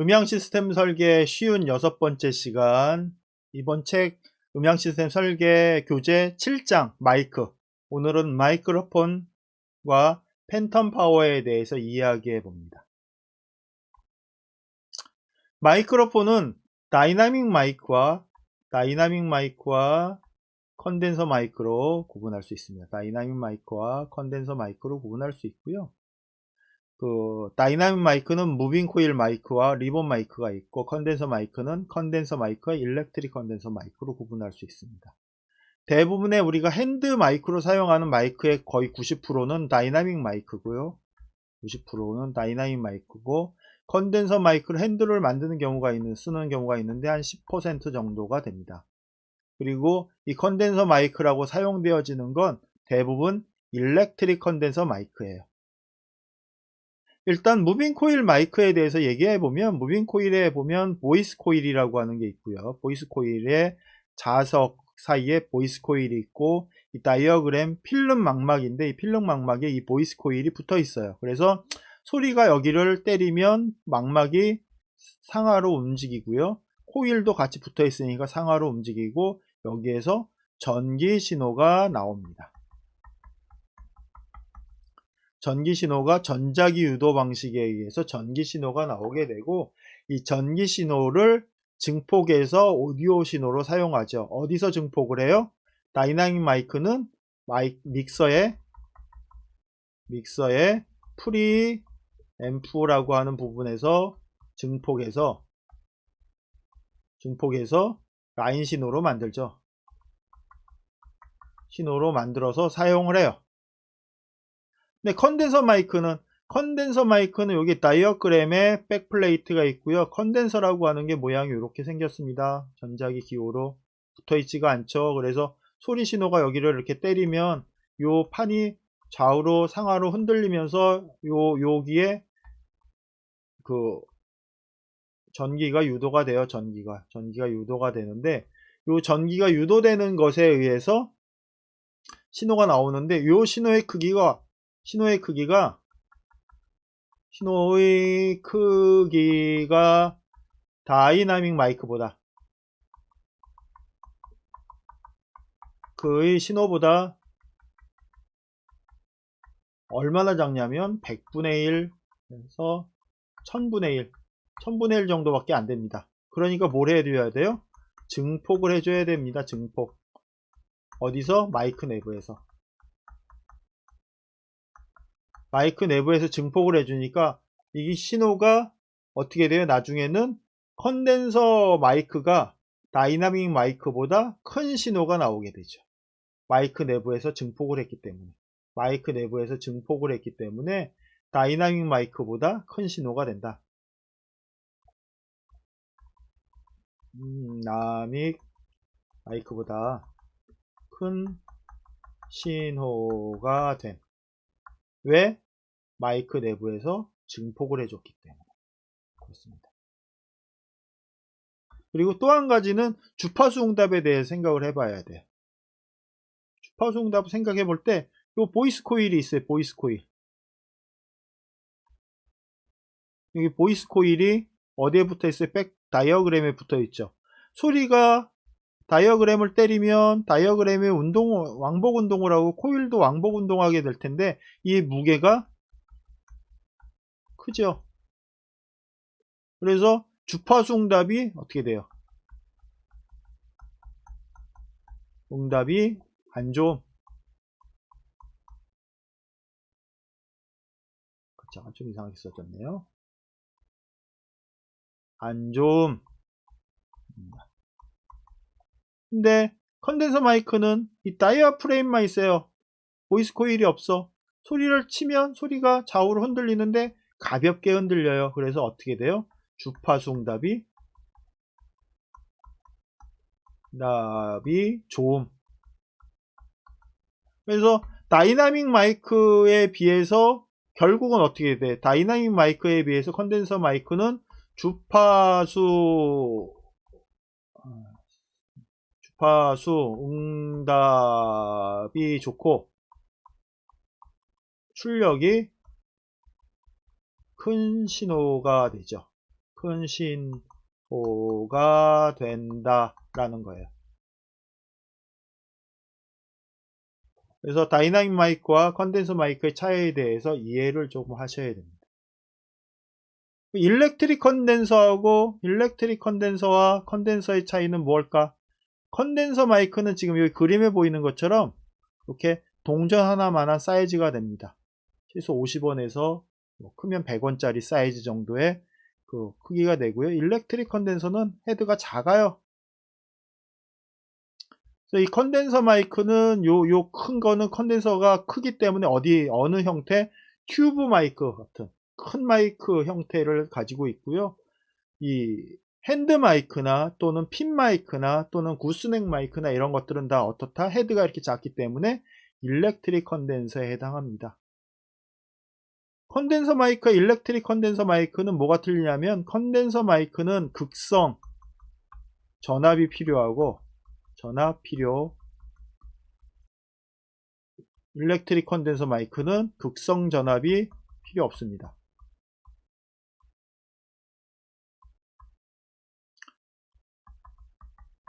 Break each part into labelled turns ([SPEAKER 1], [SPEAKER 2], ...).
[SPEAKER 1] 음향 시스템 설계 쉬운 6번째 시간. 이번 책 음향 시스템 설계 교재 7장 마이크. 오늘은 마이크로폰과 팬텀 파워에 대해서 이야기해 봅니다. 마이크로폰은 다이나믹 마이크와 컨덴서 마이크로 구분할 수 있습니다. 다이나믹 마이크와 컨덴서 마이크로 구분할 수 있고요. 다이나믹 마이크는 무빙 코일 마이크와 리본 마이크가 있고, 컨덴서 마이크는 컨덴서 마이크와 일렉트릭 컨덴서 마이크로 구분할 수 있습니다. 대부분의 우리가 핸드 마이크로 사용하는 마이크의 거의 90%는 다이나믹 마이크고요. 90%는 다이나믹 마이크고, 컨덴서 마이크로 핸들을 만드는 경우가 쓰는 경우가 있는데 한 10% 정도가 됩니다. 그리고 이 컨덴서 마이크라고 사용되어지는 건 대부분 일렉트릭 컨덴서 마이크예요. 일단 무빙 코일 마이크에 대해서 얘기해 보면, 무빙 코일에 보면 보이스 코일이라고 하는 게 있고요. 보이스 코일의 자석 사이에 보이스 코일이 있고, 이 다이어그램 필름 망막인데, 이 필름 망막에 이 보이스 코일이 붙어 있어요. 그래서 소리가 여기를 때리면 망막이 상하로 움직이고요. 코일도 같이 붙어 있으니까 상하로 움직이고, 여기에서 전기 신호가 나옵니다. 전기 신호가 전자기 유도 방식에 의해서 전기 신호가 나오게 되고, 이 전기 신호를 증폭해서 오디오 신호로 사용하죠. 어디서 증폭을 해요? 다이나믹 마이크는 믹서의 프리 앰프라고 하는 부분에서 증폭해서 라인 신호로 만들죠. 신호로 만들어서 사용을 해요. 근데 컨덴서 마이크는 여기 다이어그램에 백플레이트가 있고요. 컨덴서라고 하는 게 모양이 이렇게 생겼습니다. 전자기 기호로 붙어 있지가 않죠. 그래서 소리 신호가 여기를 이렇게 때리면 요 판이 좌우로 상하로 흔들리면서 여기에 전기가 유도가 돼요. 전기가 유도가 되는데, 요 전기가 유도되는 것에 의해서 신호가 나오는데, 요 신호의 크기가 다이나믹 마이크보다, 그의 신호보다 얼마나 작냐면 100분의 1에서 1000분의 1 정도밖에 안 됩니다. 그러니까 뭘 해줘야 돼요? 증폭을 해줘야 됩니다. 증폭. 어디서? 마이크 내부에서 증폭을 해주니까 이 신호가 어떻게 돼요? 나중에는 컨덴서 마이크가 다이나믹 마이크보다 큰 신호가 나오게 되죠. 마이크 내부에서 증폭을 했기 때문에 다이나믹 마이크보다 큰 신호가 된다. 다이나믹 마이크보다 큰 신호가 된. 왜? 마이크 내부에서 증폭을 해줬기 때문에. 그렇습니다. 그리고 또 한 가지는 주파수 응답에 대해 생각을 해봐야 돼요. 주파수 응답 생각해 볼 때, 요 보이스 코일이 있어요. 보이스 코일. 여기 보이스 코일이 어디에 붙어 있어요? 다이어그램에 붙어 있죠. 소리가 다이어그램을 때리면 다이어그램이 왕복 운동을 하고 코일도 왕복 운동하게 될 텐데, 이 무게가 크죠. 그래서 주파수 응답이 어떻게 돼요? 응답이 안 좋음. 글자가 좀 이상하게 써졌네요. 안 좋음. 근데 컨덴서 마이크는 이 다이아프레임만 있어요. 보이스 코일이 없어. 소리를 치면 소리가 좌우로 흔들리는데 가볍게 흔들려요. 그래서 어떻게 돼요? 주파수 응답이 좋음. 그래서 다이나믹 마이크에 비해서 결국은 어떻게 돼? 다이나믹 마이크에 비해서 컨덴서 마이크는 주파수 응답이 좋고 출력이 큰 신호가 되죠. 큰 신호가 된다라는 거예요. 그래서 다이나믹 마이크와 컨덴서 마이크의 차이에 대해서 이해를 조금 하셔야 됩니다. 일렉트릭 컨덴서와 컨덴서의 차이는 무엇일까? 컨덴서 마이크는 지금 여기 그림에 보이는 것처럼 이렇게 동전 하나만한 사이즈가 됩니다. 최소 50원에서 크면 100원짜리 사이즈 정도의 그 크기가 되고요. 일렉트릭 컨덴서는 헤드가 작아요. 그래서 이 컨덴서 마이크는 요 큰 거는 컨덴서가 크기 때문에 어느 형태 튜브 마이크 같은 큰 마이크 형태를 가지고 있고요. 이 핸드 마이크나 또는 핀 마이크나 또는 구스넥 마이크나 이런 것들은 다 어떻다? 헤드가 이렇게 작기 때문에 일렉트릭 컨덴서에 해당합니다. 컨덴서 마이크와 일렉트릭 컨덴서 마이크는 뭐가 틀리냐면 컨덴서 마이크는 극성 전압이 필요하고 일렉트릭 컨덴서 마이크는 극성 전압이 필요 없습니다.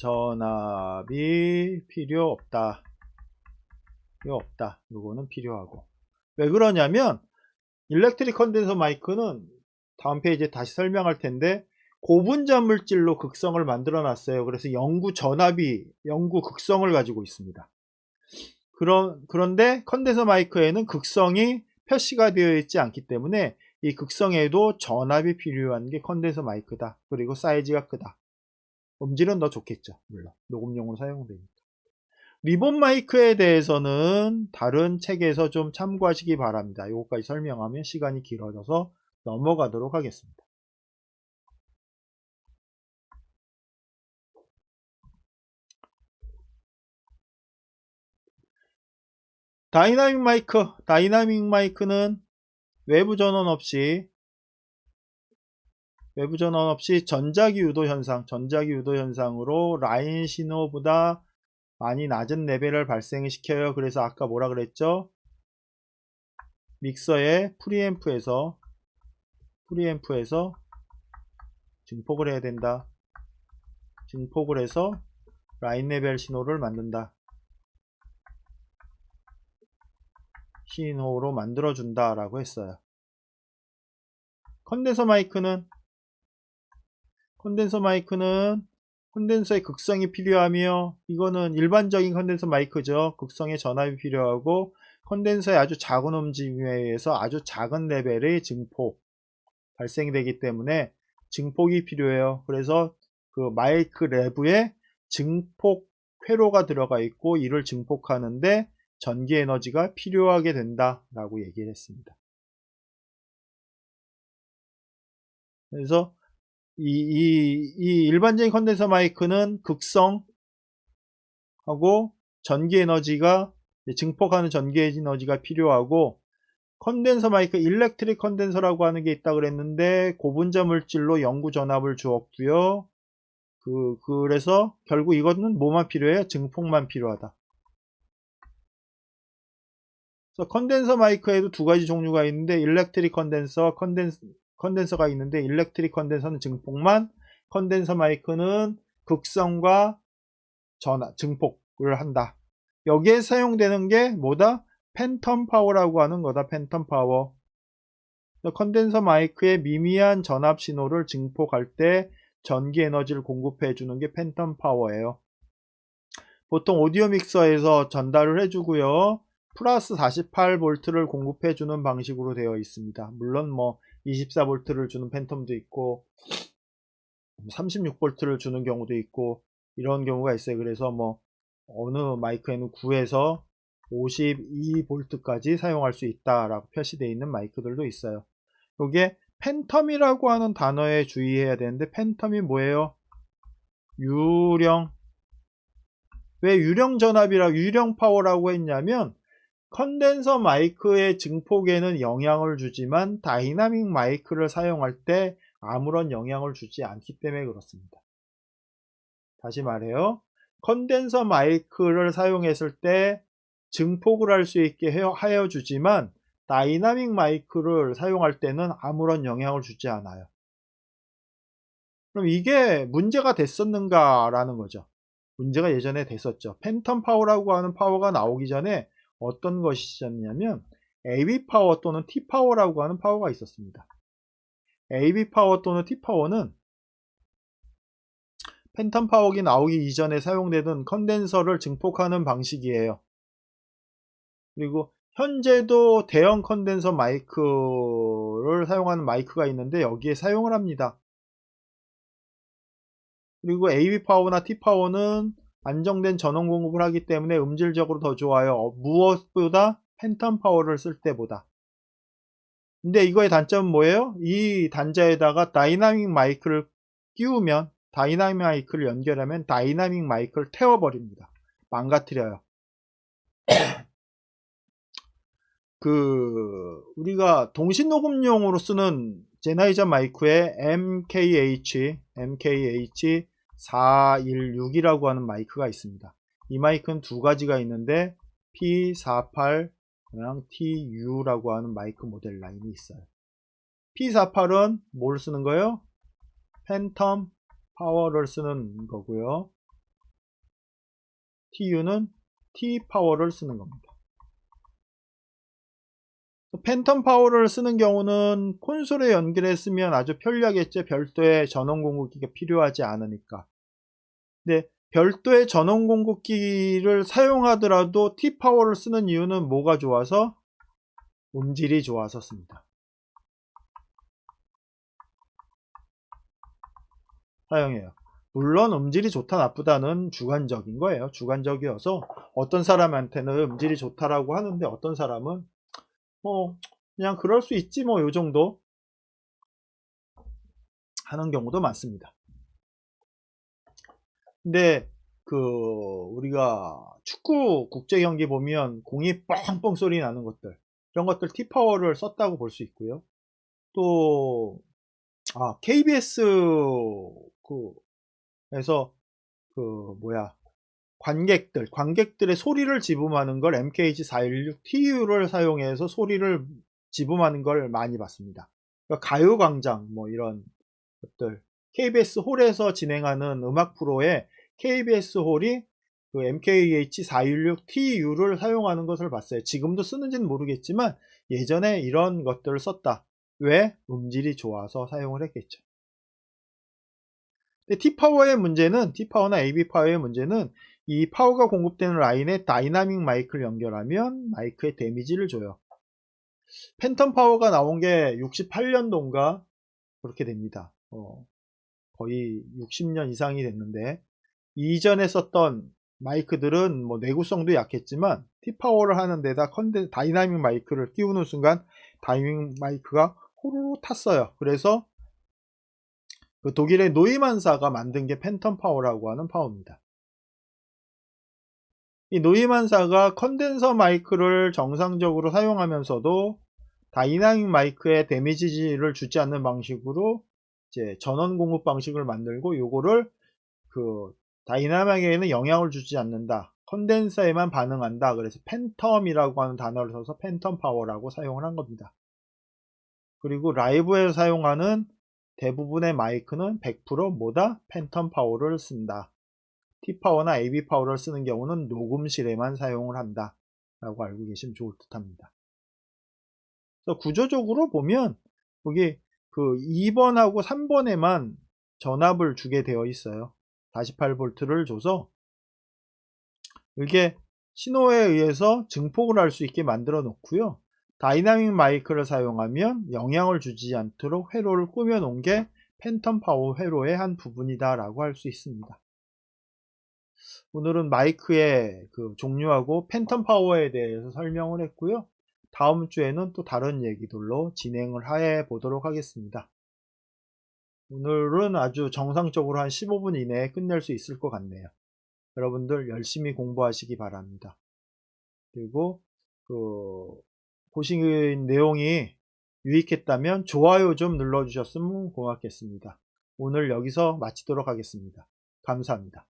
[SPEAKER 1] 전압이 필요 없다. 이거는 필요하고. 왜 그러냐면 일렉트릭 컨덴서 마이크는 다음 페이지에 다시 설명할 텐데 고분자 물질로 극성을 만들어 놨어요. 그래서 영구 극성을 가지고 있습니다. 그런데 컨덴서 마이크에는 극성이 표시가 되어 있지 않기 때문에 이 극성에도 전압이 필요한 게 컨덴서 마이크다. 그리고 사이즈가 크다. 음질은 더 좋겠죠. 물론 녹음용으로 사용되니까. 리본 마이크에 대해서는 다른 책에서 좀 참고하시기 바랍니다. 이것까지 설명하면 시간이 길어져서 넘어가도록 하겠습니다. 다이나믹 마이크는 외부 전원 없이 전자기 유도 현상으로 라인 신호보다 많이 낮은 레벨을 발생시켜요. 그래서 아까 뭐라 그랬죠? 믹서의 프리앰프에서 증폭을 해야 된다. 증폭을 해서 라인 레벨 신호를 신호로 만들어준다 라고 했어요. 컨덴서 마이크는 컨덴서의 극성이 필요하며, 이거는 일반적인 컨덴서 마이크죠. 극성의 전압이 필요하고 컨덴서의 아주 작은 움직임에 의해서 아주 작은 레벨의 증폭 발생이 되기 때문에 증폭이 필요해요. 그래서 그 마이크 내부에 증폭 회로가 들어가 있고 이를 증폭하는데 전기 에너지가 필요하게 된다 라고 얘기를 했습니다. 그래서 이 일반적인 컨덴서 마이크는 극성하고 전기 에너지가 증폭하는 전기 에너지가 필요하고, 컨덴서 마이크 일렉트릭 컨덴서라고 하는 게 있다 그랬는데 고분자 물질로 영구 전압을 주었고요. 그래서 결국 이거는 뭐만 필요해요? 증폭만 필요하다. 그래서 컨덴서 마이크에도 두 가지 종류가 있는데 일렉트릭 컨덴서가 있는데 일렉트릭 컨덴서는 증폭만, 컨덴서 마이크는 극성과 증폭을 한다. 여기에 사용되는 게 뭐다? 팬텀 파워라고 하는 거다. 팬텀 파워. 컨덴서 마이크의 미미한 전압 신호를 증폭할 때 전기 에너지를 공급해 주는 게 팬텀 파워예요. 보통 오디오 믹서에서 전달을 해주고요. 플러스 48V를 공급해 주는 방식으로 되어 있습니다. 물론 뭐 24V를 주는 팬텀도 있고 36V를 주는 경우도 있고 이런 경우가 있어요. 그래서 뭐 어느 마이크에는 9에서 52V까지 사용할 수 있다라고 표시되어 있는 마이크들도 있어요. 이게 팬텀이라고 하는 단어에 주의해야 되는데, 팬텀이 뭐예요? 왜 유령 파워라고 했냐면 컨덴서 마이크의 증폭에는 영향을 주지만 다이나믹 마이크를 사용할 때 아무런 영향을 주지 않기 때문에 그렇습니다. 다시 말해요. 컨덴서 마이크를 사용했을 때 증폭을 할 수 있게 하여 주지만 다이나믹 마이크를 사용할 때는 아무런 영향을 주지 않아요. 그럼 이게 문제가 됐었는가라는 거죠. 문제가 예전에 됐었죠. 팬텀 파워라고 하는 파워가 나오기 전에 어떤 것이 있었냐면 AB 파워 또는 T 파워라고 하는 파워가 있었습니다. AB 파워 또는 T 파워는 팬텀 파워기 나오기 이전에 사용되던 컨덴서를 증폭하는 방식이에요. 그리고 현재도 대형 컨덴서 마이크를 사용하는 마이크가 있는데 여기에 사용을 합니다. 그리고 AB 파워나 T 파워는 안정된 전원 공급을 하기 때문에 음질적으로 더 좋아요. 무엇보다 팬텀 파워를 쓸 때보다. 근데 이거의 단점은 뭐예요? 이 단자에다가 다이나믹 마이크를 끼우면, 다이나믹 마이크를 연결하면 다이나믹 마이크를 태워버립니다. 망가뜨려요. 우리가 동시 녹음용으로 쓰는 제나이저 마이크에 MKH416이라고 하는 마이크가 있습니다. 이 마이크는 두 가지가 있는데 P48 그냥 TU라고 하는 마이크 모델 라인이 있어요. P48은 뭘 쓰는 거예요? 팬텀 파워를 쓰는 거고요. TU는 T 파워를 쓰는 겁니다. 팬텀 파워를 쓰는 경우는 콘솔에 연결했으면 아주 편리하겠죠. 별도의 전원 공급기가 필요하지 않으니까. 근데 별도의 전원 공급기를 사용하더라도 T 파워를 쓰는 이유는 뭐가 좋아서? 음질이 좋아서 씁니다. 사용해요. 물론 음질이 좋다 나쁘다는 주관적인 거예요. 주관적이어서 어떤 사람한테는 음질이 좋다라고 하는데 어떤 사람은 그냥 그럴 수 있지 뭐 요 정도 하는 경우도 많습니다. 근데 우리가 축구 국제 경기 보면 공이 뻥뻥 소리 나는 것들, 이런 것들 T 파워를 썼다고 볼 수 있고요. 또 KBS 에서 관객들의 소리를 지붕하는 걸 MKH416TU를 사용해서 소리를 지붕하는 걸 많이 봤습니다. 그러니까 가요광장 뭐 이런 것들, KBS 홀에서 진행하는 음악 프로에 KBS 홀이 MKH416TU를 사용하는 것을 봤어요. 지금도 쓰는지는 모르겠지만 예전에 이런 것들을 썼다. 왜? 음질이 좋아서 사용을 했겠죠. 근데 T파워나 AB파워의 문제는 이 파워가 공급되는 라인에 다이나믹 마이크를 연결하면 마이크에 데미지를 줘요. 팬텀 파워가 나온 게 68년도인가 그렇게 됩니다. 거의 60년 이상이 됐는데 이전에 썼던 마이크들은 뭐 내구성도 약했지만 T파워를 하는 데다 다이나믹 마이크를 끼우는 순간 다이나믹 마이크가 호로로 탔어요. 그래서 독일의 노이만사가 만든 게 팬텀 파워라고 하는 파워입니다. 이 노이만사가 컨덴서 마이크를 정상적으로 사용하면서도 다이나믹 마이크에 데미지를 주지 않는 방식으로 이제 전원 공급 방식을 만들고 요거를 다이나믹에는 영향을 주지 않는다. 컨덴서에만 반응한다. 그래서 팬텀이라고 하는 단어를 써서 팬텀 파워라고 사용을 한 겁니다. 그리고 라이브에서 사용하는 대부분의 마이크는 100% 뭐다? 팬텀 파워를 쓴다. T파워나 AB파워를 쓰는 경우는 녹음실에만 사용을 한다 라고 알고 계시면 좋을 듯 합니다. 그래서 구조적으로 보면 여기 2번하고 3번에만 전압을 주게 되어 있어요. 48V를 줘서 이게 신호에 의해서 증폭을 할 수 있게 만들어 놓고요. 다이나믹 마이크를 사용하면 영향을 주지 않도록 회로를 꾸며 놓은 게 팬텀 파워 회로의 한 부분이다 라고 할 수 있습니다. 오늘은 마이크의 종류하고 팬텀 파워에 대해서 설명을 했고요. 다음 주에는 또 다른 얘기들로 진행을 해 보도록 하겠습니다. 오늘은 아주 정상적으로 한 15분 이내에 끝낼 수 있을 것 같네요. 여러분들 열심히 공부하시기 바랍니다. 그리고 보신 내용이 유익했다면 좋아요 좀 눌러주셨으면 고맙겠습니다. 오늘 여기서 마치도록 하겠습니다. 감사합니다.